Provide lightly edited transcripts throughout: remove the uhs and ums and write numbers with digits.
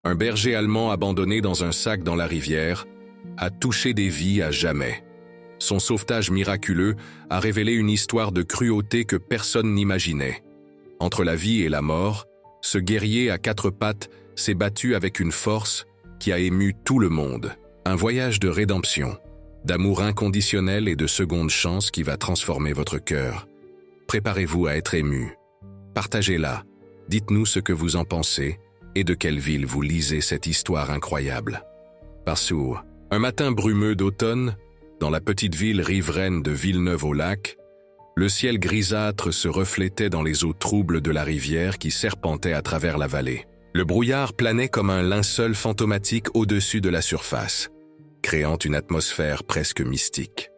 Un berger allemand abandonné dans un sac dans la rivière a touché des vies à jamais. Son sauvetage miraculeux a révélé une histoire de cruauté que personne n'imaginait. Entre la vie et la mort, ce guerrier à quatre pattes s'est battu avec une force qui a ému tout le monde. Un voyage de rédemption, d'amour inconditionnel et de seconde chance qui va transformer votre cœur. Préparez-vous à être ému. Partagez-la. Dites-nous ce que vous en pensez et de quelle ville vous lisez cette histoire incroyable. Parsour, un matin brumeux d'automne, dans la petite ville riveraine de Villeneuve-au-Lac, le ciel grisâtre se reflétait dans les eaux troubles de la rivière qui serpentait à travers la vallée. Le brouillard planait comme un linceul fantomatique au-dessus de la surface, créant une atmosphère presque mystique.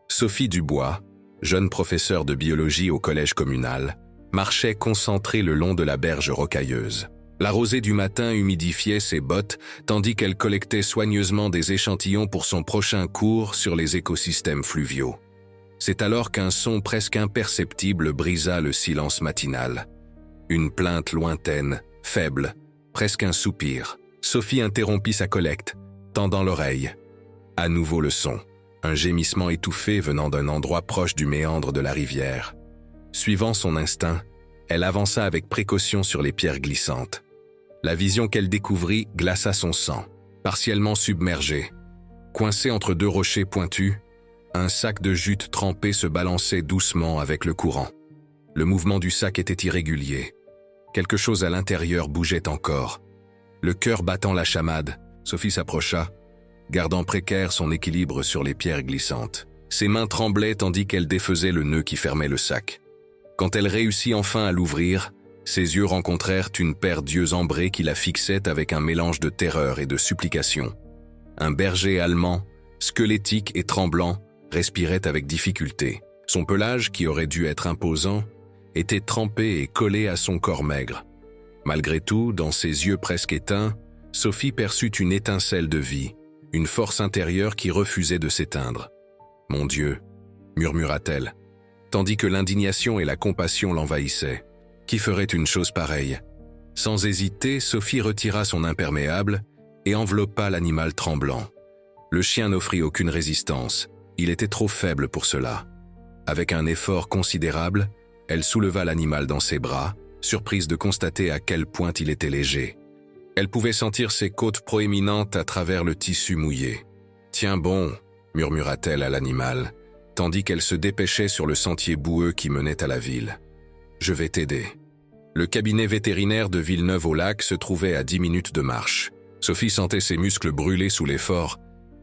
Sophie Dubois, jeune professeure de biologie au collège communal, marchait concentrée le long de la berge rocailleuse. La rosée du matin humidifiait ses bottes tandis qu'elle collectait soigneusement des échantillons pour son prochain cours sur les écosystèmes fluviaux. C'est alors qu'un son presque imperceptible brisa le silence matinal. Une plainte lointaine, faible, presque un soupir. Sophie interrompit sa collecte, tendant l'oreille. À nouveau le son, un gémissement étouffé venant d'un endroit proche du méandre de la rivière. Suivant son instinct, elle avança avec précaution sur les pierres glissantes. La vision qu'elle découvrit glaça son sang, partiellement submergé. Coincé entre deux rochers pointus, un sac de jute trempé se balançait doucement avec le courant. Le mouvement du sac était irrégulier. Quelque chose à l'intérieur bougeait encore. Le cœur battant la chamade, Sophie s'approcha, gardant précaire son équilibre sur les pierres glissantes. Ses mains tremblaient tandis qu'elle défaisait le nœud qui fermait le sac. Quand elle réussit enfin à l'ouvrir, ses yeux rencontrèrent une paire d'yeux ambrés qui la fixaient avec un mélange de terreur et de supplication. Un berger allemand, squelettique et tremblant, respirait avec difficulté. Son pelage, qui aurait dû être imposant, était trempé et collé à son corps maigre. Malgré tout, dans ses yeux presque éteints, Sophie perçut une étincelle de vie, une force intérieure qui refusait de s'éteindre. « Mon Dieu !» murmura-t-elle, tandis que l'indignation et la compassion l'envahissaient. Qui ferait une chose pareille? Sans hésiter, Sophie retira son imperméable et enveloppa l'animal tremblant. Le chien n'offrit aucune résistance, il était trop faible pour cela. Avec un effort considérable, elle souleva l'animal dans ses bras, surprise de constater à quel point il était léger. Elle pouvait sentir ses côtes proéminentes à travers le tissu mouillé. « Tiens bon !» murmura-t-elle à l'animal, tandis qu'elle se dépêchait sur le sentier boueux qui menait à la ville. « Je vais t'aider. » Le cabinet vétérinaire de Villeneuve-au-Lac se trouvait à 10 minutes de marche. Sophie sentait ses muscles brûler sous l'effort,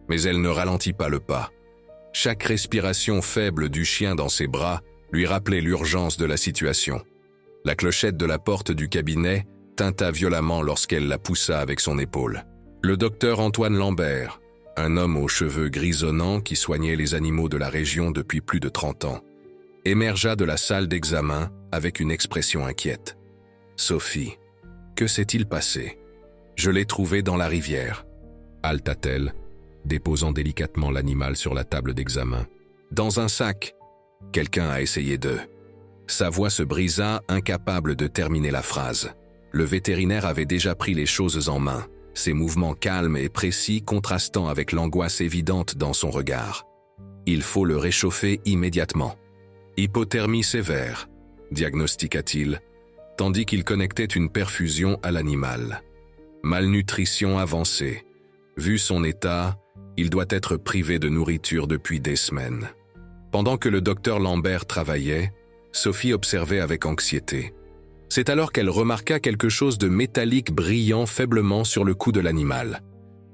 mais elle ne ralentit pas le pas. Chaque respiration faible du chien dans ses bras lui rappelait l'urgence de la situation. La clochette de la porte du cabinet tinta violemment lorsqu'elle la poussa avec son épaule. Le docteur Antoine Lambert, un homme aux cheveux grisonnants qui soignait les animaux de la région depuis plus de 30 ans, émergea de la salle d'examen avec une expression inquiète. « Sophie, que s'est-il passé? Je l'ai trouvé dans la rivière. » halta-t-elle, déposant délicatement l'animal sur la table d'examen. « Dans un sac. Quelqu'un a essayé de... » Sa voix se brisa, incapable de terminer la phrase. Le vétérinaire avait déjà pris les choses en main, ses mouvements calmes et précis contrastant avec l'angoisse évidente dans son regard. « Il faut le réchauffer immédiatement. »« Hypothermie sévère », diagnostiqua-t-il, tandis qu'il connectait une perfusion à l'animal. « Malnutrition avancée. Vu son état, il doit être privé de nourriture depuis des semaines. » Pendant que le docteur Lambert travaillait, Sophie observait avec anxiété. C'est alors qu'elle remarqua quelque chose de métallique brillant faiblement sur le cou de l'animal.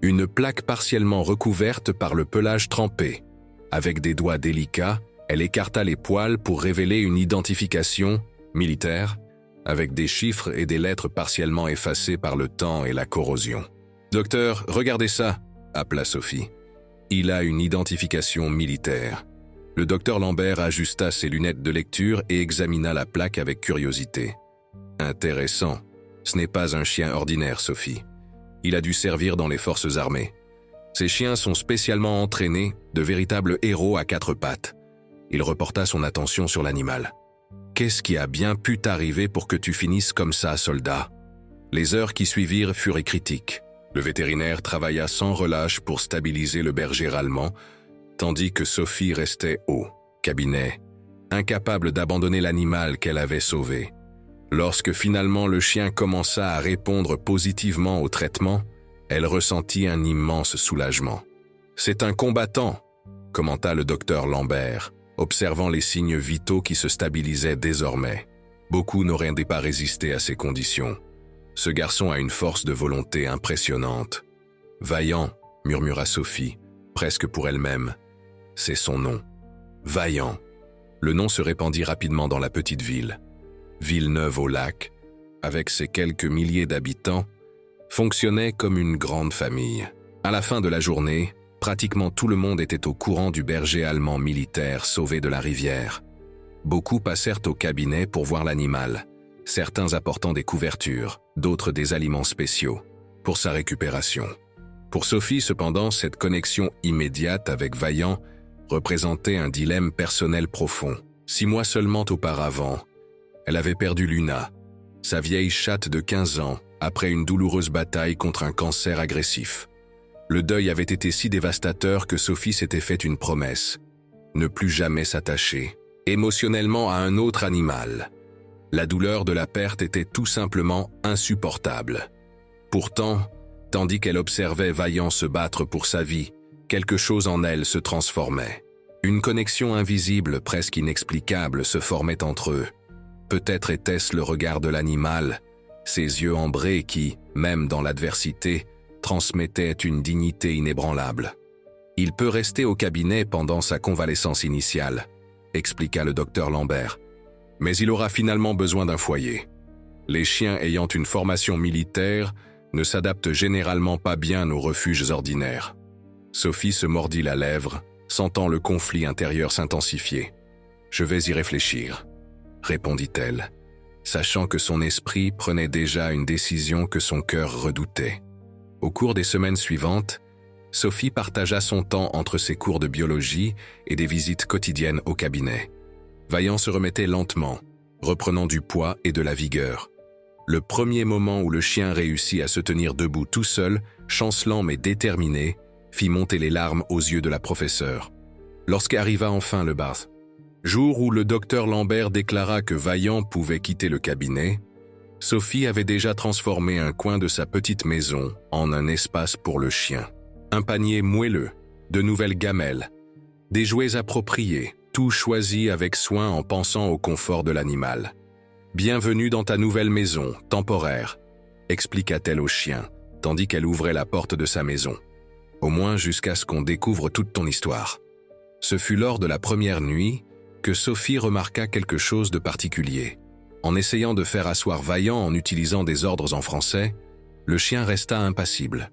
Une plaque partiellement recouverte par le pelage trempé. Avec des doigts délicats, elle écarta les poils pour révéler une identification militaire, avec des chiffres et des lettres partiellement effacées par le temps et la corrosion. « Docteur, regardez ça !» appela Sophie. « Il a une identification militaire. » Le docteur Lambert ajusta ses lunettes de lecture et examina la plaque avec curiosité. « Intéressant. Ce n'est pas un chien ordinaire, Sophie. Il a dû servir dans les forces armées. Ces chiens sont spécialement entraînés, de véritables héros à quatre pattes. » Il reporta son attention sur l'animal. « Qu'est-ce qui a bien pu t'arriver pour que tu finisses comme ça, soldat ?» Les heures qui suivirent furent critiques. Le vétérinaire travailla sans relâche pour stabiliser le berger allemand, tandis que Sophie restait au cabinet, incapable d'abandonner l'animal qu'elle avait sauvé. Lorsque finalement le chien commença à répondre positivement au traitement, elle ressentit un immense soulagement. « C'est un combattant », commenta le docteur Lambert, observant les signes vitaux qui se stabilisaient désormais. Beaucoup n'auraient pas résisté à ces conditions. Ce garçon a une force de volonté impressionnante. « Vaillant », murmura Sophie, presque pour elle-même. C'est son nom. Vaillant. Le nom se répandit rapidement dans la petite ville. Villeneuve-au-Lac, avec ses quelques milliers d'habitants, fonctionnait comme une grande famille. À la fin de la journée, pratiquement tout le monde était au courant du berger allemand militaire sauvé de la rivière. Beaucoup passèrent au cabinet pour voir l'animal, certains apportant des couvertures, d'autres des aliments spéciaux, pour sa récupération. Pour Sophie, cependant, cette connexion immédiate avec Vaillant représentait un dilemme personnel profond. 6 mois seulement auparavant, elle avait perdu Luna, sa vieille chatte de 15 ans, après une douloureuse bataille contre un cancer agressif. Le deuil avait été si dévastateur que Sophie s'était fait une promesse, ne plus jamais s'attacher émotionnellement à un autre animal. La douleur de la perte était tout simplement insupportable. Pourtant, tandis qu'elle observait Vaillant se battre pour sa vie, quelque chose en elle se transformait. Une connexion invisible, presque inexplicable, se formait entre eux. Peut-être était-ce le regard de l'animal, ses yeux ambrés qui, même dans l'adversité, transmettaient une dignité inébranlable. « Il peut rester au cabinet pendant sa convalescence initiale », expliqua le docteur Lambert. « Mais il aura finalement besoin d'un foyer. Les chiens ayant une formation militaire ne s'adaptent généralement pas bien aux refuges ordinaires. » Sophie se mordit la lèvre, sentant le conflit intérieur s'intensifier. « Je vais y réfléchir », répondit-elle, sachant que son esprit prenait déjà une décision que son cœur redoutait. Au cours des semaines suivantes, Sophie partagea son temps entre ses cours de biologie et des visites quotidiennes au cabinet. Vaillant se remettait lentement, reprenant du poids et de la vigueur. Le premier moment où le chien réussit à se tenir debout tout seul, chancelant mais déterminé, fit monter les larmes aux yeux de la professeure. Lorsqu'arriva enfin le bath, jour où le docteur Lambert déclara que Vaillant pouvait quitter le cabinet, Sophie avait déjà transformé un coin de sa petite maison en un espace pour le chien. Un panier moelleux, de nouvelles gamelles, des jouets appropriés, tout choisi avec soin en pensant au confort de l'animal. « Bienvenue dans ta nouvelle maison, temporaire », expliqua-t-elle au chien, tandis qu'elle ouvrait la porte de sa maison. « Au moins jusqu'à ce qu'on découvre toute ton histoire. » Ce fut lors de la première nuit que Sophie remarqua quelque chose de particulier. En essayant de faire asseoir Vaillant en utilisant des ordres en français, le chien resta impassible.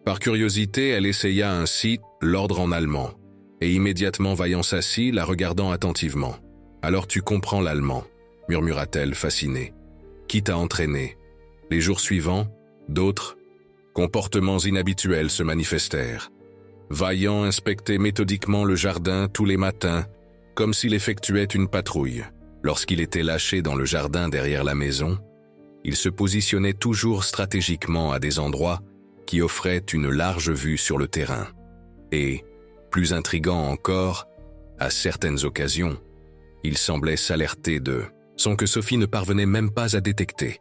Par curiosité, elle essaya ainsi l'ordre en allemand, et immédiatement Vaillant s'assit, la regardant attentivement. « Alors tu comprends l'allemand », murmura-t-elle fascinée. « Qui t'a entraîné ?» Les jours suivants, d'autres comportements inhabituels se manifestèrent. Vaillant inspectait méthodiquement le jardin tous les matins, comme s'il effectuait une patrouille. Lorsqu'il était lâché dans le jardin derrière la maison, il se positionnait toujours stratégiquement à des endroits qui offraient une large vue sur le terrain. Et, plus intriguant encore, à certaines occasions, il semblait s'alerter de son que Sophie ne parvenait même pas à détecter.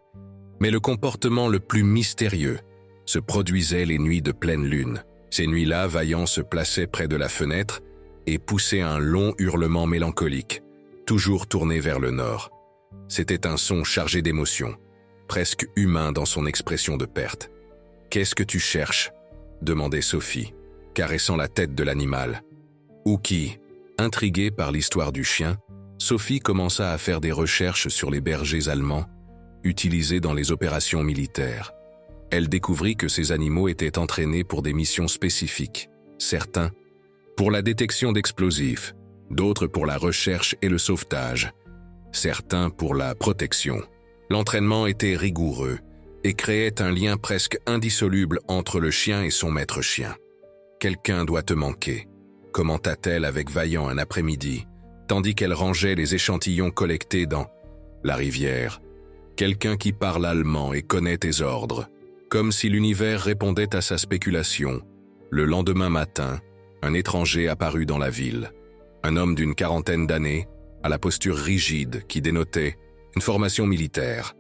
Mais le comportement le plus mystérieux se produisait les nuits de pleine lune. Ces nuits-là, Vaillant se plaçait près de la fenêtre et poussait un long hurlement mélancolique, toujours tourné vers le nord. C'était un son chargé d'émotion, presque humain dans son expression de perte. « Qu'est-ce que tu cherches ?» demandait Sophie, caressant la tête de l'animal. Ou qui, intriguée par l'histoire du chien, Sophie commença à faire des recherches sur les bergers allemands, utilisés dans les opérations militaires. Elle découvrit que ces animaux étaient entraînés pour des missions spécifiques, certains pour la détection d'explosifs, d'autres pour la recherche et le sauvetage, certains pour la protection. L'entraînement était rigoureux et créait un lien presque indissoluble entre le chien et son maître chien. « Quelqu'un doit te manquer », commenta-t-elle avec Vaillant un après-midi, tandis qu'elle rangeait les échantillons collectés dans la rivière. quelqu'un qui parle allemand et connaît tes ordres. Comme si l'univers répondait à sa spéculation. Le lendemain matin, un étranger apparut dans la ville. Un homme d'une quarantaine d'années, à la posture rigide qui dénotait une formation militaire.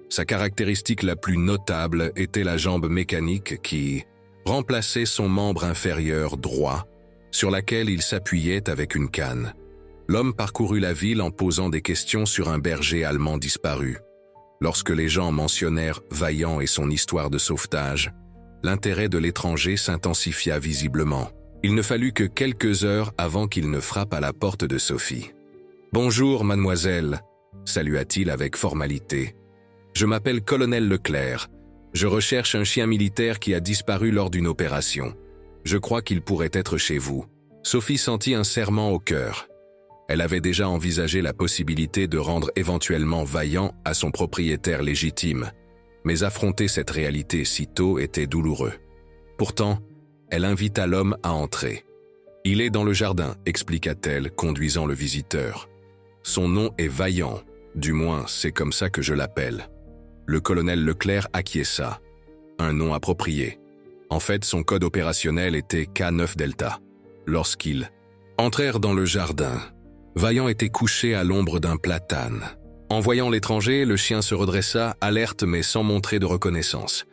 Sa caractéristique la plus notable était la jambe mécanique qui remplaçait son membre inférieur droit, sur laquelle il s'appuyait avec une canne. L'homme parcourut la ville en posant des questions sur un berger allemand disparu. Lorsque les gens mentionnèrent Vaillant et son histoire de sauvetage, l'intérêt de l'étranger s'intensifia visiblement. Il ne fallut que quelques heures avant qu'il ne frappe à la porte de Sophie. « Bonjour, mademoiselle », salua-t-il avec formalité. « Je m'appelle Colonel Leclerc. Je recherche un chien militaire qui a disparu lors d'une opération. Je crois qu'il pourrait être chez vous. » Sophie sentit un serrement au cœur. Elle avait déjà envisagé la possibilité de rendre éventuellement Vaillant à son propriétaire légitime, mais affronter cette réalité si tôt était douloureux. Pourtant, elle invita l'homme à entrer. « Il est dans le jardin », expliqua-t-elle, conduisant le visiteur. « Son nom est Vaillant, du moins c'est comme ça que je l'appelle. » Le colonel Leclerc acquiesça. Un nom approprié. En fait, son code opérationnel était K9 Delta. Lorsqu'ils entrèrent dans le jardin, Vaillant était couché à l'ombre d'un platane. En voyant l'étranger, le chien se redressa, alerte mais sans montrer de reconnaissance.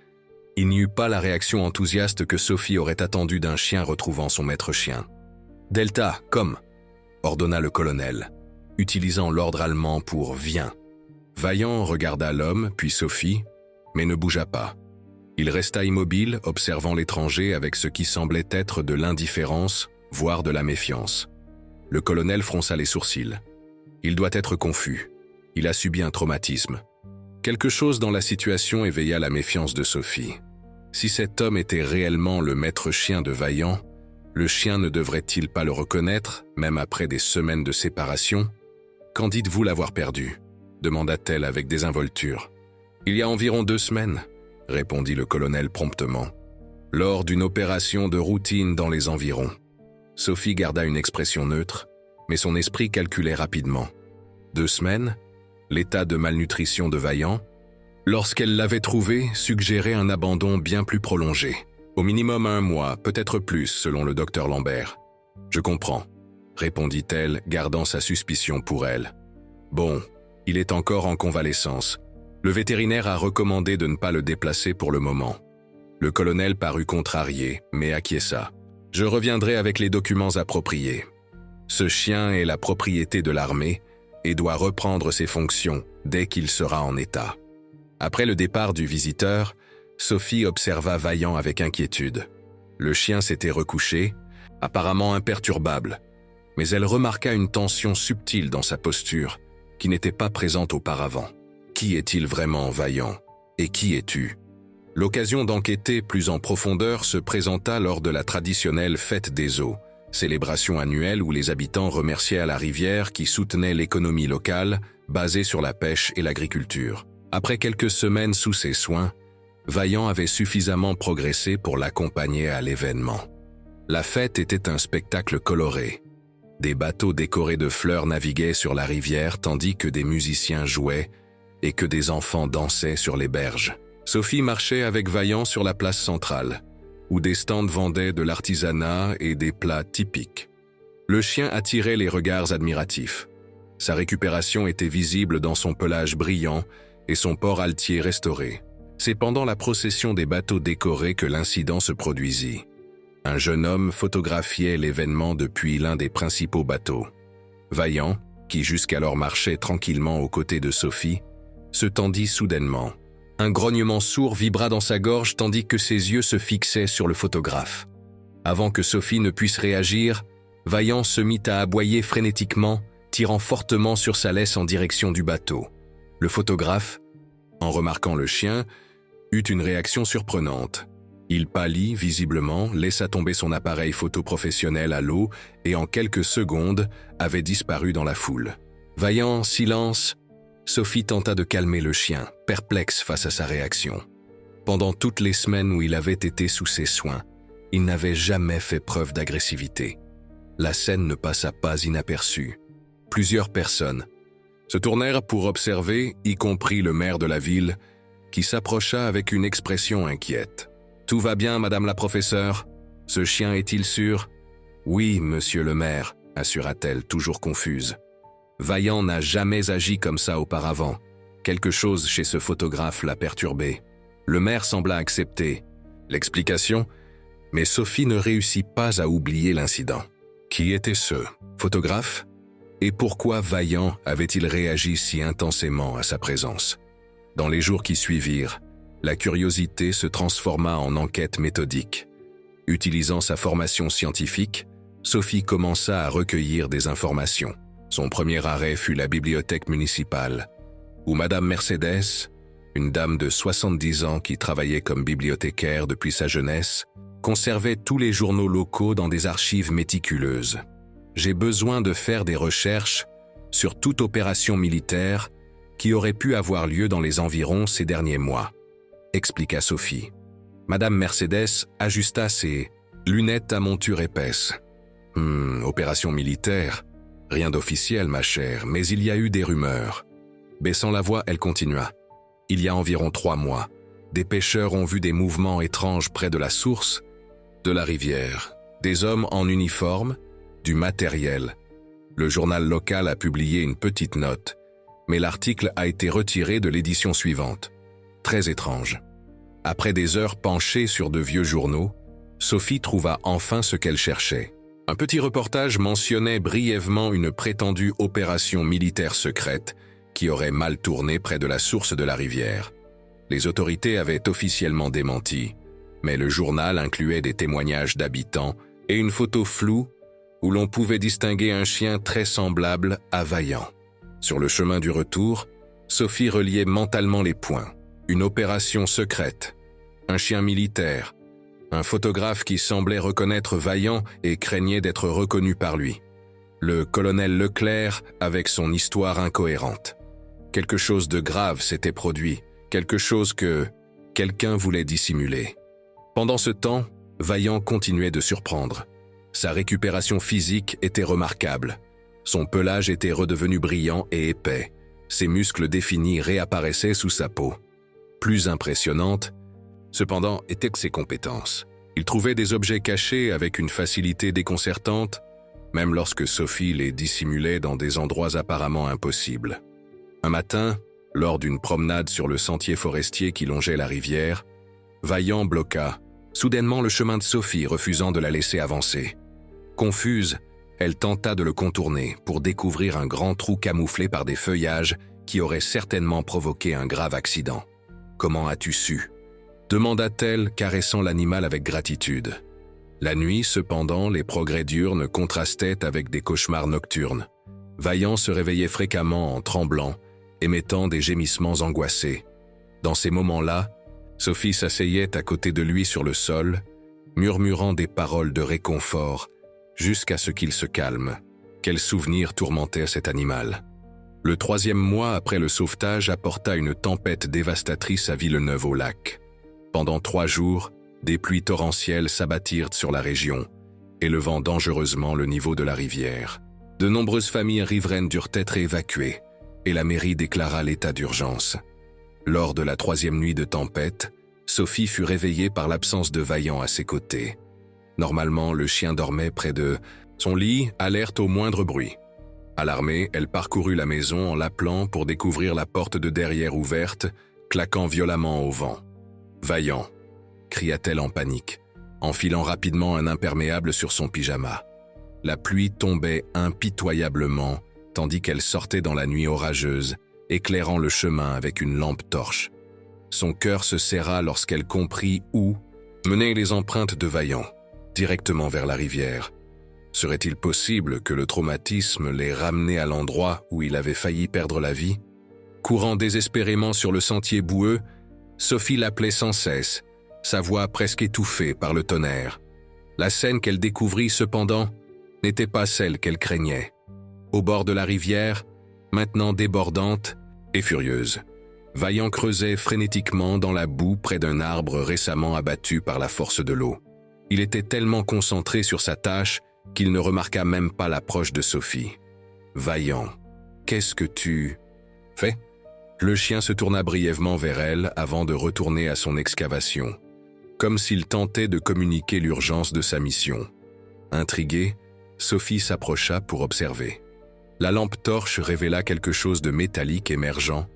Il n'y eut pas la réaction enthousiaste que Sophie aurait attendue d'un chien retrouvant son maître chien. « Delta, comme !» ordonna le colonel, utilisant l'ordre allemand pour « viens ». Vaillant regarda l'homme, puis Sophie, mais ne bougea pas. Il resta immobile, observant l'étranger avec ce qui semblait être de l'indifférence, voire de la méfiance. Le colonel fronça les sourcils. Il doit être confus. Il a subi un traumatisme. Quelque chose dans la situation éveilla la méfiance de Sophie. Si cet homme était réellement le maître chien de Vaillant, le chien ne devrait-il pas le reconnaître, même après des semaines de séparation ? « Quand dites-vous l'avoir perdu ?» demanda-t-elle avec désinvolture. « Il y a environ 2 semaines, » répondit le colonel promptement, « lors d'une opération de routine dans les environs. » Sophie garda une expression neutre, mais son esprit calculait rapidement. 2 semaines ? L'état de malnutrition de Vaillant, lorsqu'elle l'avait trouvé, suggérait un abandon bien plus prolongé. Au minimum 1 mois, peut-être plus, selon le docteur Lambert. « Je comprends », répondit-elle, gardant sa suspicion pour elle. « Bon, il est encore en convalescence. Le vétérinaire a recommandé de ne pas le déplacer pour le moment. » Le colonel parut contrarié, mais acquiesça. « Je reviendrai avec les documents appropriés. Ce chien est la propriété de l'armée et doit reprendre ses fonctions dès qu'il sera en état. » Après le départ du visiteur, Sophie observa Vaillant avec inquiétude. Le chien s'était recouché, apparemment imperturbable, mais elle remarqua une tension subtile dans sa posture, qui n'était pas présente auparavant. Qui est-il vraiment, Vaillant? Et qui es-tu? L'occasion d'enquêter plus en profondeur se présenta lors de la traditionnelle Fête des Eaux, célébration annuelle où les habitants remerciaient à la rivière qui soutenait l'économie locale, basée sur la pêche et l'agriculture. Après quelques semaines sous ses soins, Vaillant avait suffisamment progressé pour l'accompagner à l'événement. La fête était un spectacle coloré. Des bateaux décorés de fleurs naviguaient sur la rivière tandis que des musiciens jouaient et que des enfants dansaient sur les berges. Sophie marchait avec Vaillant sur la place centrale, où des stands vendaient de l'artisanat et des plats typiques. Le chien attirait les regards admiratifs. Sa récupération était visible dans son pelage brillant et son port altier restauré. C'est pendant la procession des bateaux décorés que l'incident se produisit. Un jeune homme photographiait l'événement depuis l'un des principaux bateaux. Vaillant, qui jusqu'alors marchait tranquillement aux côtés de Sophie, se tendit soudainement. Un grognement sourd vibra dans sa gorge tandis que ses yeux se fixaient sur le photographe. Avant que Sophie ne puisse réagir, Vaillant se mit à aboyer frénétiquement, tirant fortement sur sa laisse en direction du bateau. Le photographe, en remarquant le chien, eut une réaction surprenante. Il pâlit visiblement, laissa tomber son appareil photo professionnel à l'eau et en quelques secondes avait disparu dans la foule. Vaillant, silence, Sophie tenta de calmer le chien, perplexe face à sa réaction. Pendant toutes les semaines où il avait été sous ses soins, il n'avait jamais fait preuve d'agressivité. La scène ne passa pas inaperçue. Plusieurs personnes, se tournèrent pour observer, y compris le maire de la ville, qui s'approcha avec une expression inquiète. « Tout va bien, madame la professeure? Ce chien est-il sûr? »« Oui, monsieur le maire, » assura-t-elle, toujours confuse. Vaillant n'a jamais agi comme ça auparavant. Quelque chose chez ce photographe l'a perturbé. Le maire sembla accepter l'explication, mais Sophie ne réussit pas à oublier l'incident. Qui était ce photographe? Et pourquoi Vaillant avait-il réagi si intensément à sa présence? Dans les jours qui suivirent, la curiosité se transforma en enquête méthodique. Utilisant sa formation scientifique, Sophie commença à recueillir des informations. Son premier arrêt fut la bibliothèque municipale, où Madame Mercedes, une dame de 70 ans qui travaillait comme bibliothécaire depuis sa jeunesse, conservait tous les journaux locaux dans des archives méticuleuses. « J'ai besoin de faire des recherches sur toute opération militaire qui aurait pu avoir lieu dans les environs ces derniers mois », expliqua Sophie. Madame Mercedes ajusta ses lunettes à monture épaisse. « Opération militaire? Rien d'officiel, ma chère, mais il y a eu des rumeurs. » Baissant la voix, elle continua. « Il y a environ 3 mois, des pêcheurs ont vu des mouvements étranges près de la source de la rivière. Des hommes en uniforme, du matériel. Le journal local a publié une petite note, mais l'article a été retiré de l'édition suivante. Très étrange. » Après des heures penchées sur de vieux journaux, Sophie trouva enfin ce qu'elle cherchait. Un petit reportage mentionnait brièvement une prétendue opération militaire secrète qui aurait mal tourné près de la source de la rivière. Les autorités avaient officiellement démenti, mais le journal incluait des témoignages d'habitants et une photo floue où l'on pouvait distinguer un chien très semblable à Vaillant. Sur le chemin du retour, Sophie reliait mentalement les points. Une opération secrète, un chien militaire, un photographe qui semblait reconnaître Vaillant et craignait d'être reconnu par lui. Le colonel Leclerc avec son histoire incohérente. Quelque chose de grave s'était produit, quelque chose que quelqu'un voulait dissimuler. Pendant ce temps, Vaillant continuait de surprendre. Sa récupération physique était remarquable. Son pelage était redevenu brillant et épais. Ses muscles définis réapparaissaient sous sa peau. Plus impressionnante, cependant, étaient ses compétences. Il trouvait des objets cachés avec une facilité déconcertante, même lorsque Sophie les dissimulait dans des endroits apparemment impossibles. Un matin, lors d'une promenade sur le sentier forestier qui longeait la rivière, Vaillant bloqua soudainement le chemin de Sophie, refusant de la laisser avancer. Confuse, elle tenta de le contourner pour découvrir un grand trou camouflé par des feuillages qui auraient certainement provoqué un grave accident. « Comment as-tu su ?» demanda-t-elle, caressant l'animal avec gratitude. La nuit, cependant, les progrès diurnes contrastaient avec des cauchemars nocturnes. Vaillant se réveillait fréquemment en tremblant, émettant des gémissements angoissés. Dans ces moments-là, Sophie s'asseyait à côté de lui sur le sol, murmurant des paroles de réconfort, jusqu'à ce qu'il se calme. Quel souvenir tourmentait cet animal. Le 3e mois après le sauvetage apporta une tempête dévastatrice à Villeneuve-au-Lac. Pendant 3 jours, des pluies torrentielles s'abattirent sur la région, élevant dangereusement le niveau de la rivière. De nombreuses familles riveraines durent être évacuées, et la mairie déclara l'état d'urgence. Lors de la 3e nuit de tempête, Sophie fut réveillée par l'absence de Vaillant à ses côtés. Normalement, le chien dormait près de son lit, alerte au moindre bruit. Alarmée, elle parcourut la maison en l'appelant pour découvrir la porte de derrière ouverte, claquant violemment au vent. « Vaillant !» cria-t-elle en panique, enfilant rapidement un imperméable sur son pyjama. La pluie tombait impitoyablement, tandis qu'elle sortait dans la nuit orageuse, éclairant le chemin avec une lampe torche. Son cœur se serra lorsqu'elle comprit où menaient les empreintes de Vaillant, directement vers la rivière. Serait-il possible que le traumatisme l'ait ramené à l'endroit où il avait failli perdre la vie? Courant désespérément sur le sentier boueux, Sophie l'appelait sans cesse, sa voix presque étouffée par le tonnerre. La scène qu'elle découvrit cependant n'était pas celle qu'elle craignait. Au bord de la rivière, maintenant débordante et furieuse, Vaillant creusait frénétiquement dans la boue près d'un arbre récemment abattu par la force de l'eau. Il était tellement concentré sur sa tâche qu'il ne remarqua même pas l'approche de Sophie. « Vaillant, qu'est-ce que tu… » Fait. Le chien se tourna brièvement vers elle avant de retourner à son excavation, comme s'il tentait de communiquer l'urgence de sa mission. Intriguée, Sophie s'approcha pour observer. La lampe torche révéla quelque chose de métallique émergeant,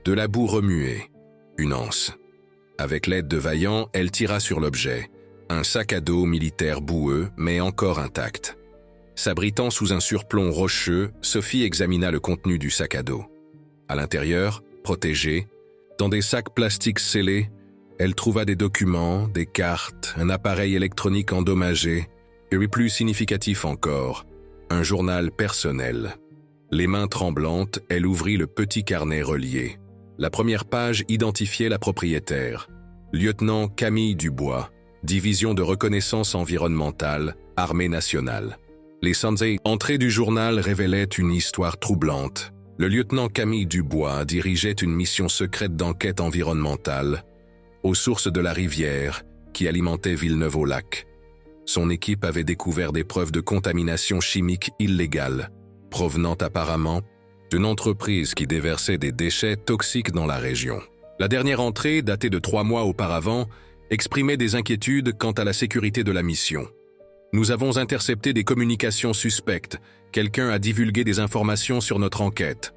de la boue remuée, une anse. Avec l'aide de Vaillant, elle tira sur l'objet, un sac à dos militaire boueux mais encore intact. S'abritant sous un surplomb rocheux, Sophie examina le contenu du sac à dos. À l'intérieur, protégé, dans des sacs plastiques scellés, elle trouva des documents, des cartes, un appareil électronique endommagé, et plus significatif encore, un journal personnel. Les mains tremblantes, elle ouvrit le petit carnet relié. La première page identifiait la propriétaire, lieutenant Camille Dubois, division de reconnaissance environnementale, Armée nationale. Les entrées du journal révélaient une histoire troublante. Le lieutenant Camille Dubois dirigeait une mission secrète d'enquête environnementale aux sources de la rivière qui alimentait Villeneuve-au-Lac. Son équipe avait découvert des preuves de contamination chimique illégale, provenant apparemment d'une entreprise qui déversait des déchets toxiques dans la région. La dernière entrée, datée de 3 mois auparavant, exprimait des inquiétudes quant à la sécurité de la mission. Nous avons intercepté des communications suspectes. Quelqu'un a divulgué des informations sur notre enquête.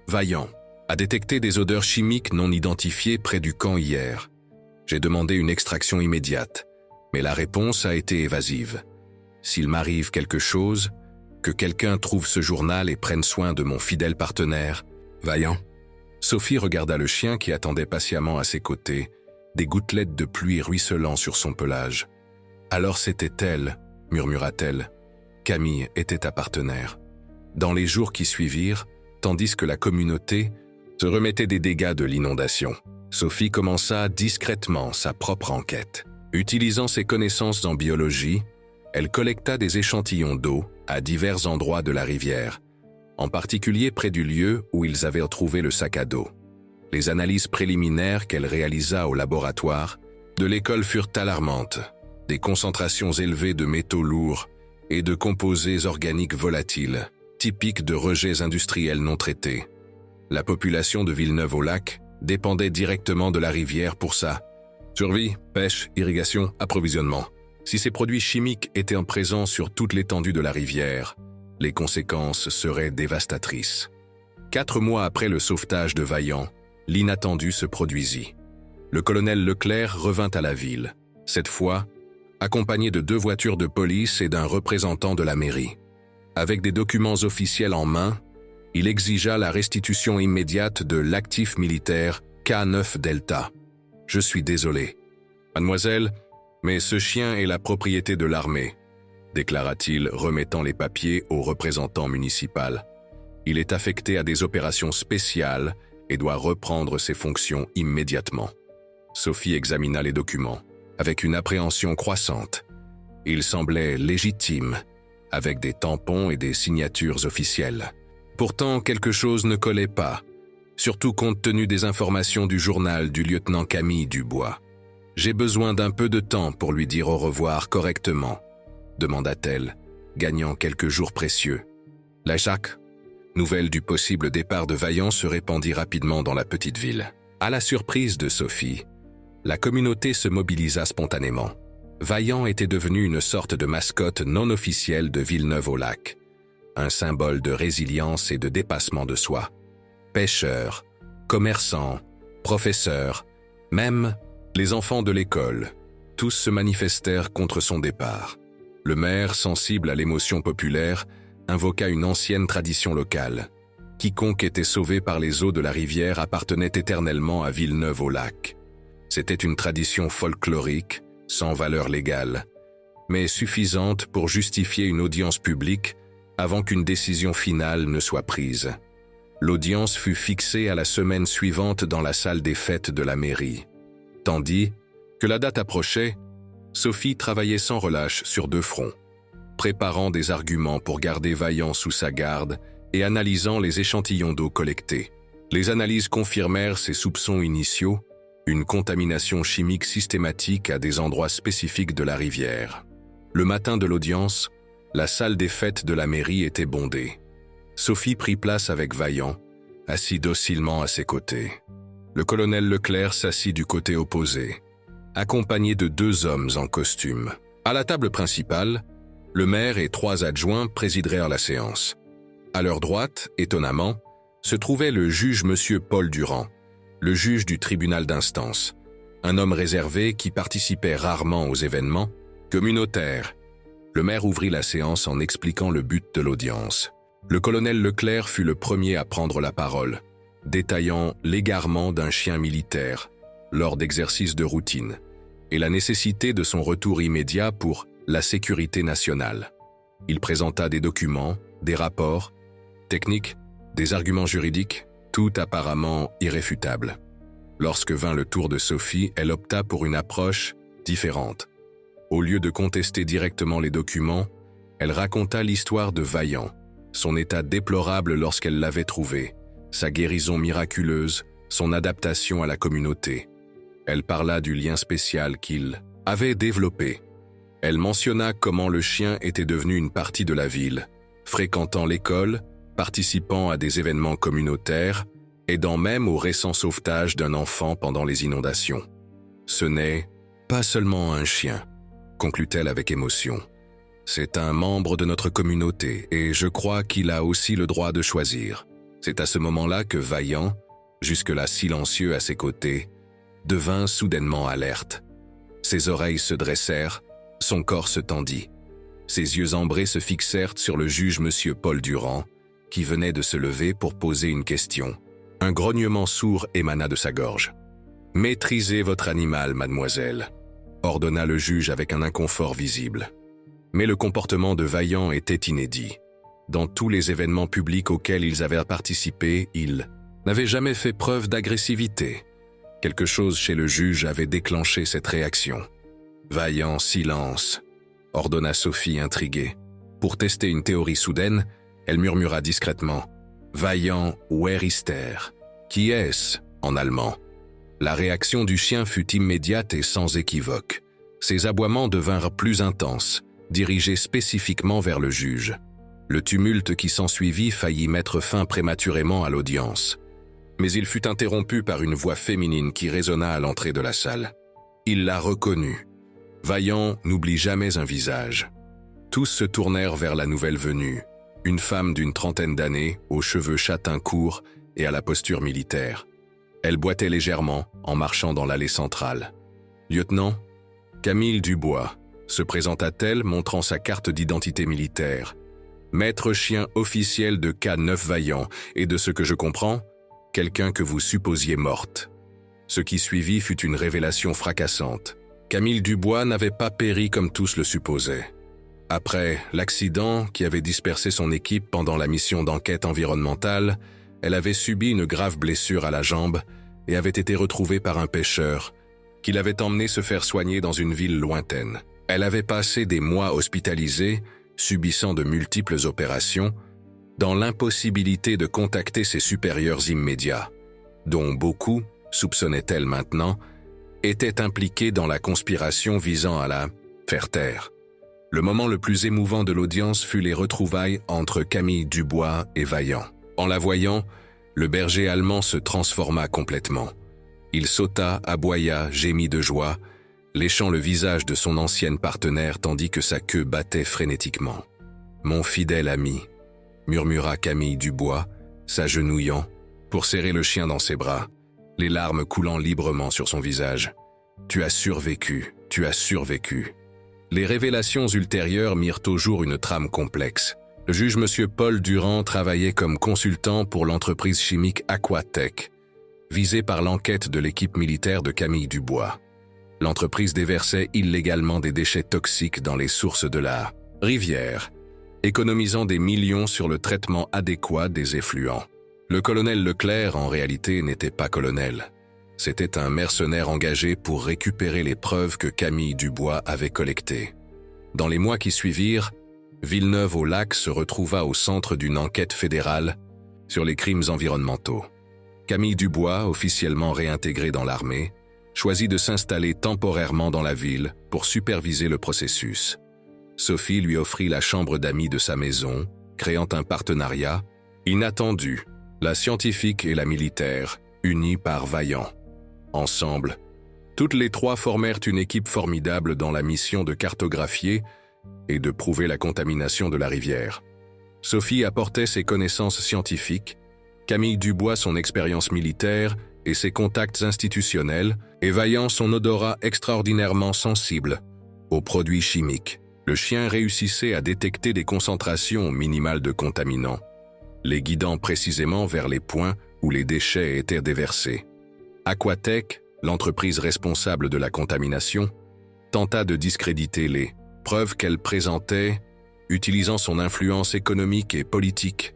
Vaillant a détecté des odeurs chimiques non identifiées près du camp hier. J'ai demandé une extraction immédiate, mais la réponse a été évasive. S'il m'arrive quelque chose, que quelqu'un trouve ce journal et prenne soin de mon fidèle partenaire, Vaillant. Sophie regarda le chien qui attendait patiemment à ses côtés, des gouttelettes de pluie ruisselant sur son pelage. Alors c'était elle, murmura-t-elle. Camille était ta partenaire. Dans les jours qui suivirent, tandis que la communauté se remettait des dégâts de l'inondation, Sophie commença discrètement sa propre enquête. Utilisant ses connaissances en biologie, elle collecta des échantillons d'eau à divers endroits de la rivière, en particulier près du lieu où ils avaient trouvé le sac à dos. Les analyses préliminaires qu'elle réalisa au laboratoire de l'école furent alarmantes. Des concentrations élevées de métaux lourds et de composés organiques volatiles, typiques de rejets industriels non traités. La population de Villeneuve-au-Lac dépendait directement de la rivière pour sa survie, pêche, irrigation, approvisionnement. Si ces produits chimiques étaient en présence sur toute l'étendue de la rivière, les conséquences seraient dévastatrices. 4 mois après le sauvetage de Vaillant, l'inattendu se produisit. Le colonel Leclerc revint à la ville, cette fois accompagné de 2 voitures de police et d'un représentant de la mairie. Avec des documents officiels en main, il exigea la restitution immédiate de l'actif militaire K9 Delta. « Je suis désolé. Mademoiselle, mais ce chien est la propriété de l'armée, » déclara-t-il, remettant les papiers au représentant municipal. « Il est affecté à des opérations spéciales et doit reprendre ses fonctions immédiatement. » Sophie examina les documents avec une appréhension croissante. Ils semblaient légitimes, avec des tampons et des signatures officielles. Pourtant, quelque chose ne collait pas, surtout compte tenu des informations du journal du lieutenant Camille Dubois. « J'ai besoin d'un peu de temps pour lui dire au revoir correctement, » demanda-t-elle, gagnant quelques jours précieux. La Jacques, nouvelle du possible départ de Vaillant, se répandit rapidement dans la petite ville. À la surprise de Sophie, la communauté se mobilisa spontanément. Vaillant était devenu une sorte de mascotte non officielle de Villeneuve-au-Lac, un symbole de résilience et de dépassement de soi. Pêcheurs, commerçants, professeurs, même les enfants de l'école, tous se manifestèrent contre son départ. Le maire, sensible à l'émotion populaire, invoqua une ancienne tradition locale. Quiconque était sauvé par les eaux de la rivière appartenait éternellement à Villeneuve-au-Lac. C'était une tradition folklorique, sans valeur légale, mais suffisante pour justifier une audience publique avant qu'une décision finale ne soit prise. L'audience fut fixée à la semaine suivante dans la salle des fêtes de la mairie. Tandis que la date approchait, Sophie travaillait sans relâche sur 2 fronts, préparant des arguments pour garder Vaillant sous sa garde et analysant les échantillons d'eau collectés. Les analyses confirmèrent ses soupçons initiaux, une contamination chimique systématique à des endroits spécifiques de la rivière. Le matin de l'audience, la salle des fêtes de la mairie était bondée. Sophie prit place avec Vaillant, assis docilement à ses côtés. Le colonel Leclerc s'assit du côté opposé, accompagné de 2 hommes en costume. À la table principale, le maire et 3 adjoints présidèrent la séance. À leur droite, étonnamment, se trouvait le juge M. Paul Durand, le juge du tribunal d'instance, un homme réservé qui participait rarement aux événements communautaires. Le maire ouvrit la séance en expliquant le but de l'audience. Le colonel Leclerc fut le premier à prendre la parole, détaillant l'égarement d'un chien militaire lors d'exercices de routine et la nécessité de son retour immédiat pour la sécurité nationale. Il présenta des documents, des rapports, techniques, des arguments juridiques, tout apparemment irréfutable. Lorsque vint le tour de Sophie, elle opta pour une approche différente. Au lieu de contester directement les documents, elle raconta l'histoire de Vaillant, son état déplorable lorsqu'elle l'avait trouvé, sa guérison miraculeuse, son adaptation à la communauté. Elle parla du lien spécial qu'il avait développé. Elle mentionna comment le chien était devenu une partie de la ville, fréquentant l'école, participant à des événements communautaires, aidant même au récent sauvetage d'un enfant pendant les inondations. Ce n'est pas seulement un chien, conclut-elle avec émotion. C'est un membre de notre communauté et je crois qu'il a aussi le droit de choisir. C'est à ce moment-là que Vaillant, jusque-là silencieux à ses côtés, devint soudainement alerte. Ses oreilles se dressèrent, son corps se tendit. Ses yeux ambrés se fixèrent sur le juge M. Paul Durand, qui venait de se lever pour poser une question. Un grognement sourd émana de sa gorge. « Maîtrisez votre animal, mademoiselle », ordonna le juge avec un inconfort visible. Mais le comportement de Vaillant était inédit. Dans tous les événements publics auxquels ils avaient participé, il n'avait jamais fait preuve d'agressivité. Quelque chose chez le juge avait déclenché cette réaction. « Vaillant, silence », ordonna Sophie intriguée. Pour tester une théorie soudaine, elle murmura discrètement « Vaillant, wer ist er » ? Qui est-ce en allemand ? La réaction du chien fut immédiate et sans équivoque. Ses aboiements devinrent plus intenses, dirigés spécifiquement vers le juge. Le tumulte qui s'ensuivit faillit mettre fin prématurément à l'audience. Mais il fut interrompu par une voix féminine qui résonna à l'entrée de la salle. Il la reconnut. Vaillant n'oublie jamais un visage. Tous se tournèrent vers la nouvelle venue, une femme d'une trentaine d'années, aux cheveux châtains courts et à la posture militaire. Elle boitait légèrement en marchant dans l'allée centrale. « Lieutenant, Camille Dubois », se présenta-t-elle, montrant sa carte d'identité militaire. « Maître chien officiel de K9 Vaillant et de ce que je comprends, quelqu'un que vous supposiez morte. » Ce qui suivit fut une révélation fracassante. Camille Dubois n'avait pas péri comme tous le supposaient. Après l'accident qui avait dispersé son équipe pendant la mission d'enquête environnementale, elle avait subi une grave blessure à la jambe et avait été retrouvée par un pêcheur qui l'avait emmenée se faire soigner dans une ville lointaine. Elle avait passé des mois hospitalisée, subissant de multiples opérations, dans l'impossibilité de contacter ses supérieurs immédiats, dont beaucoup, soupçonnait-elle maintenant, étaient impliqués dans la conspiration visant à la faire taire. Le moment le plus émouvant de l'audience fut les retrouvailles entre Camille Dubois et Vaillant. En la voyant, le berger allemand se transforma complètement. Il sauta, aboya, gémit de joie, léchant le visage de son ancienne partenaire tandis que sa queue battait frénétiquement. « Mon fidèle ami », murmura Camille Dubois, s'agenouillant, pour serrer le chien dans ses bras, les larmes coulant librement sur son visage. « Tu as survécu, tu as survécu. » Les révélations ultérieures mirent au jour une trame complexe. Le juge M. Paul Durand travaillait comme consultant pour l'entreprise chimique Aquatech, visée par l'enquête de l'équipe militaire de Camille Dubois. L'entreprise déversait illégalement des déchets toxiques dans les sources de la rivière, économisant des millions sur le traitement adéquat des effluents. Le colonel Leclerc, en réalité, n'était pas colonel. C'était un mercenaire engagé pour récupérer les preuves que Camille Dubois avait collectées. Dans les mois qui suivirent, Villeneuve-au-Lac se retrouva au centre d'une enquête fédérale sur les crimes environnementaux. Camille Dubois, officiellement réintégrée dans l'armée, choisit de s'installer temporairement dans la ville pour superviser le processus. Sophie lui offrit la chambre d'amis de sa maison, créant un partenariat inattendu la scientifique et la militaire, unies par Vaillant. Ensemble, toutes les trois formèrent une équipe formidable dans la mission de cartographier et de prouver la contamination de la rivière. Sophie apportait ses connaissances scientifiques, Camille Dubois son expérience militaire et ses contacts institutionnels, et Vaillant son odorat extraordinairement sensible aux produits chimiques. Le chien réussissait à détecter des concentrations minimales de contaminants, les guidant précisément vers les points où les déchets étaient déversés. Aquatech, l'entreprise responsable de la contamination, tenta de discréditer les preuves qu'elle présentait, utilisant son influence économique et politique.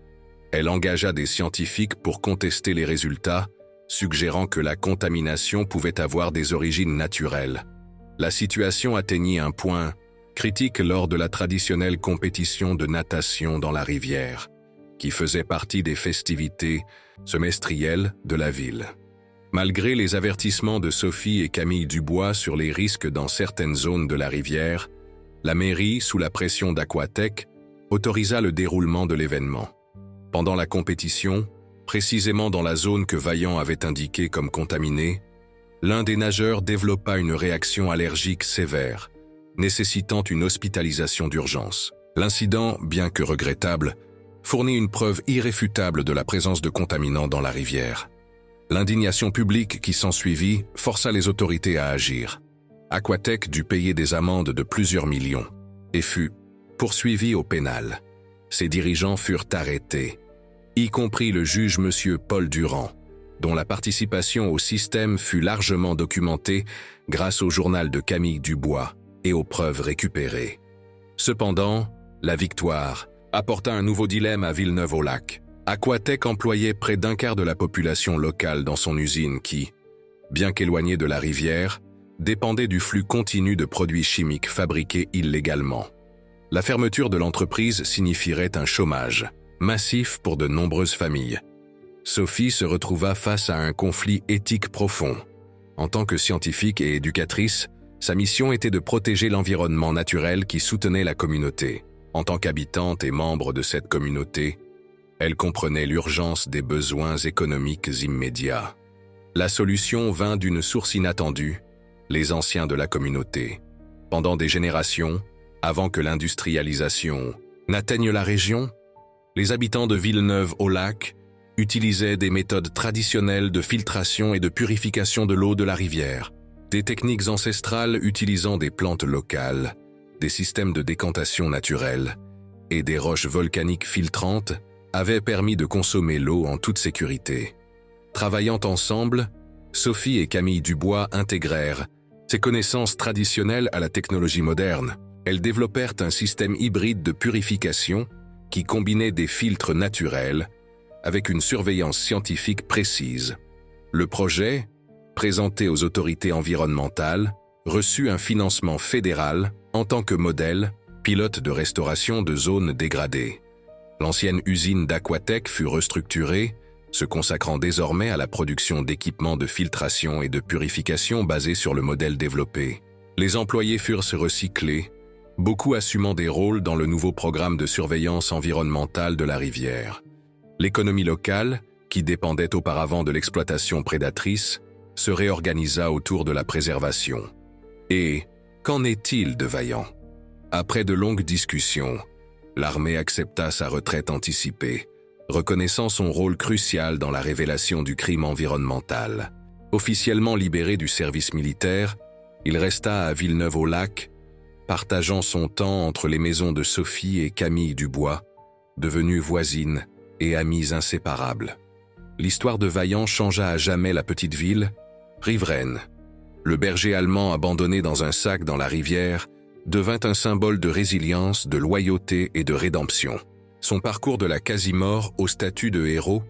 Elle engagea des scientifiques pour contester les résultats, suggérant que la contamination pouvait avoir des origines naturelles. La situation atteignit un point critique lors de la traditionnelle compétition de natation dans la rivière, qui faisait partie des festivités semestrielles de la ville. Malgré les avertissements de Sophie et Camille Dubois sur les risques dans certaines zones de la rivière, la mairie, sous la pression d'Aquatech, autorisa le déroulement de l'événement. Pendant la compétition, précisément dans la zone que Vaillant avait indiquée comme contaminée, l'un des nageurs développa une réaction allergique sévère, nécessitant une hospitalisation d'urgence. L'incident, bien que regrettable, fournit une preuve irréfutable de la présence de contaminants dans la rivière. L'indignation publique qui s'ensuivit força les autorités à agir. Aquatech dut payer des amendes de plusieurs millions et fut poursuivi au pénal. Ses dirigeants furent arrêtés, y compris le juge M. Paul Durand, dont la participation au système fut largement documentée grâce au journal de Camille Dubois et aux preuves récupérées. Cependant, la victoire apporta un nouveau dilemme à Villeneuve-au-Lac. Aquatech employait près d'un quart de la population locale dans son usine qui, bien qu'éloignée de la rivière, dépendait du flux continu de produits chimiques fabriqués illégalement. La fermeture de l'entreprise signifierait un chômage massif pour de nombreuses familles. Sophie se retrouva face à un conflit éthique profond. En tant que scientifique et éducatrice, sa mission était de protéger l'environnement naturel qui soutenait la communauté. En tant qu'habitante et membre de cette communauté, elle comprenait l'urgence des besoins économiques immédiats. La solution vint d'une source inattendue, les anciens de la communauté. Pendant des générations, avant que l'industrialisation n'atteigne la région, les habitants de Villeneuve-au-Lac utilisaient des méthodes traditionnelles de filtration et de purification de l'eau de la rivière, des techniques ancestrales utilisant des plantes locales, des systèmes de décantation naturels et des roches volcaniques filtrantes avaient permis de consommer l'eau en toute sécurité. Travaillant ensemble, Sophie et Camille Dubois intégrèrent ces connaissances traditionnelles à la technologie moderne. Elles développèrent un système hybride de purification qui combinait des filtres naturels avec une surveillance scientifique précise. Le projet, présenté aux autorités environnementales, reçut un financement fédéral en tant que modèle, pilote de restauration de zones dégradées. L'ancienne usine d'Aquatech fut restructurée, se consacrant désormais à la production d'équipements de filtration et de purification basés sur le modèle développé. Les employés furent recyclés, beaucoup assumant des rôles dans le nouveau programme de surveillance environnementale de la rivière. L'économie locale, qui dépendait auparavant de l'exploitation prédatrice, se réorganisa autour de la préservation. Et qu'en est-il de Vaillant? Après de longues discussions, l'armée accepta sa retraite anticipée, reconnaissant son rôle crucial dans la révélation du crime environnemental. Officiellement libéré du service militaire, il resta à Villeneuve-au-Lac, partageant son temps entre les maisons de Sophie et Camille Dubois, devenues voisines et amies inséparables. L'histoire de Vaillant changea à jamais la petite ville, riveraine. Le berger allemand abandonné dans un sac dans la rivière devint un symbole de résilience, de loyauté et de rédemption. Son parcours de la quasi-mort au statut de héros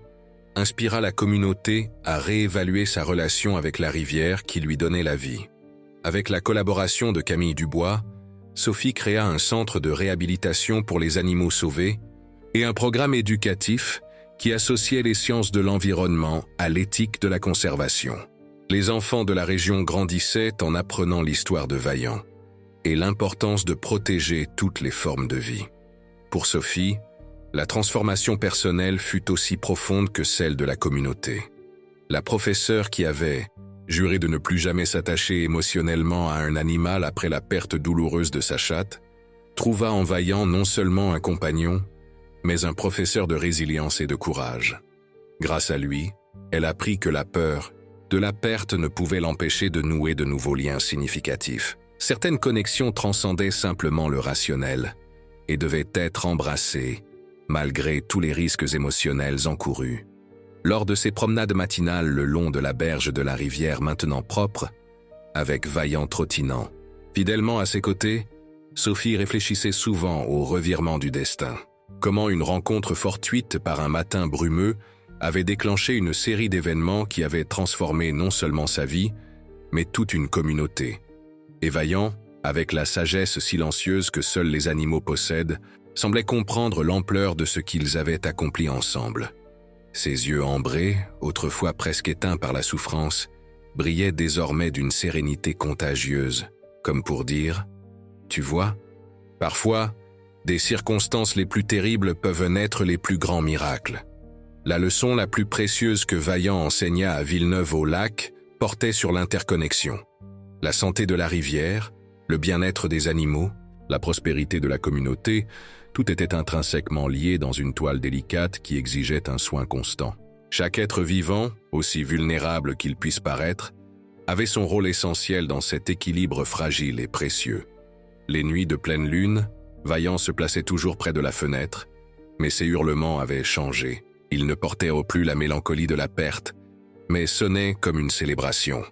inspira la communauté à réévaluer sa relation avec la rivière qui lui donnait la vie. Avec la collaboration de Camille Dubois, Sophie créa un centre de réhabilitation pour les animaux sauvés et un programme éducatif qui associait les sciences de l'environnement à l'éthique de la conservation. Les enfants de la région grandissaient en apprenant l'histoire de Vaillant et l'importance de protéger toutes les formes de vie. Pour Sophie, La transformation personnelle fut aussi profonde que celle de la communauté. La professeure qui avait juré de ne plus jamais s'attacher émotionnellement à un animal après la perte douloureuse de sa chatte, trouva en Vaillant non seulement un compagnon, mais un professeur de résilience et de courage. Grâce à lui, elle apprit que la peur de la perte ne pouvait l'empêcher de nouer de nouveaux liens significatifs. Certaines connexions transcendaient simplement le rationnel et devaient être embrassées, malgré tous les risques émotionnels encourus. Lors de ses promenades matinales le long de la berge de la rivière maintenant propre, avec Vaillant trottinant fidèlement à ses côtés, Sophie réfléchissait souvent au revirement du destin. Comment une rencontre fortuite par un matin brumeux avait déclenché une série d'événements qui avaient transformé non seulement sa vie, mais toute une communauté. Et Vaillant, avec la sagesse silencieuse que seuls les animaux possèdent, semblait comprendre l'ampleur de ce qu'ils avaient accompli ensemble. Ses yeux ambrés, autrefois presque éteints par la souffrance, brillaient désormais d'une sérénité contagieuse, comme pour dire « Tu vois, parfois, des circonstances les plus terribles peuvent naître les plus grands miracles. » La leçon la plus précieuse que Vaillant enseigna à Villeneuve-au-Lac portait sur l'interconnexion. La santé de la rivière, le bien-être des animaux, la prospérité de la communauté, tout était intrinsèquement lié dans une toile délicate qui exigeait un soin constant. Chaque être vivant, aussi vulnérable qu'il puisse paraître, avait son rôle essentiel dans cet équilibre fragile et précieux. Les nuits de pleine lune, Vaillant se plaçait toujours près de la fenêtre, mais ses hurlements avaient changé. Il ne portait au plus la mélancolie de la perte, mais sonnait comme une célébration.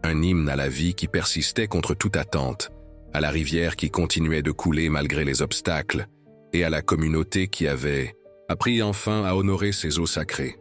Un hymne à la vie qui persistait contre toute attente, à la rivière qui continuait de couler malgré les obstacles, et à la communauté qui avait appris enfin à honorer ses eaux sacrées.